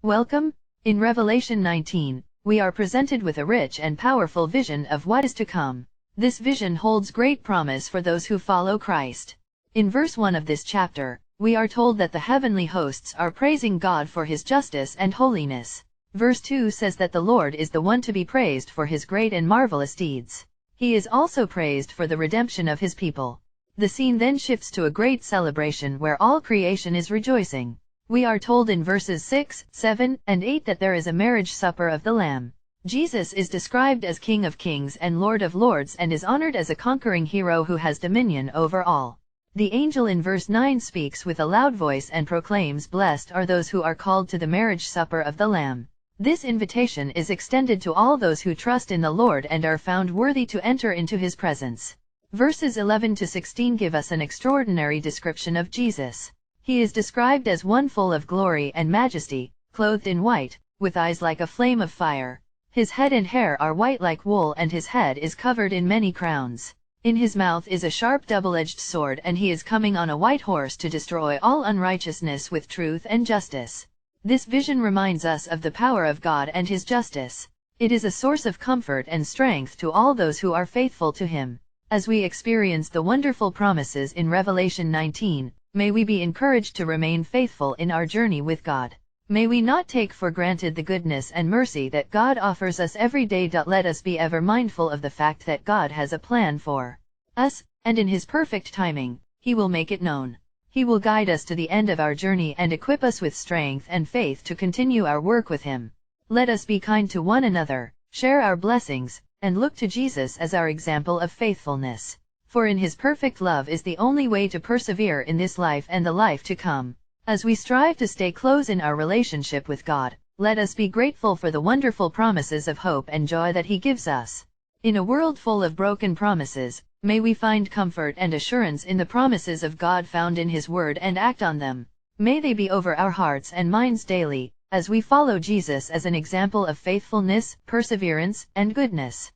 Welcome. In Revelation 19, we are presented with a rich and powerful vision of what is to come. This vision holds great promise for those who follow Christ. In verse 1 of this chapter, we are told that the heavenly hosts are praising God for his justice and holiness. Verse 2 says that the Lord is the one to be praised for his great and marvelous deeds. He is also praised for the redemption of his people. The scene then shifts to a great celebration where all creation is rejoicing. We are told in verses 6, 7, and 8 that there is a marriage supper of the Lamb. Jesus is described as King of Kings and Lord of Lords and is honored as a conquering hero who has dominion over all. The angel in verse 9 speaks with a loud voice and proclaims, "Blessed are those who are called to the marriage supper of the Lamb." This invitation is extended to all those who trust in the Lord and are found worthy to enter into his presence. Verses 11 to 16 give us an extraordinary description of Jesus. He is described as one full of glory and majesty, clothed in white, with eyes like a flame of fire. His head and hair are white like wool, and his head is covered in many crowns. In his mouth is a sharp double-edged sword, and he is coming on a white horse to destroy all unrighteousness with truth and justice. This vision reminds us of the power of God and his justice. It is a source of comfort and strength to all those who are faithful to him. As we experience the wonderful promises in Revelation 19, may we be encouraged to remain faithful in our journey with God. May we not take for granted the goodness and mercy that God offers us every day. Let us be ever mindful of the fact that God has a plan for us, and in his perfect timing, he will make it known. He will guide us to the end of our journey and equip us with strength and faith to continue our work with him. Let us be kind to one another, share our blessings, and look to Jesus as our example of faithfulness. For in his perfect love is the only way to persevere in this life and the life to come. As we strive to stay close in our relationship with God, let us be grateful for the wonderful promises of hope and joy that he gives us. In a world full of broken promises, may we find comfort and assurance in the promises of God found in his word and act on them. May they be over our hearts and minds daily, as we follow Jesus as an example of faithfulness, perseverance, and goodness.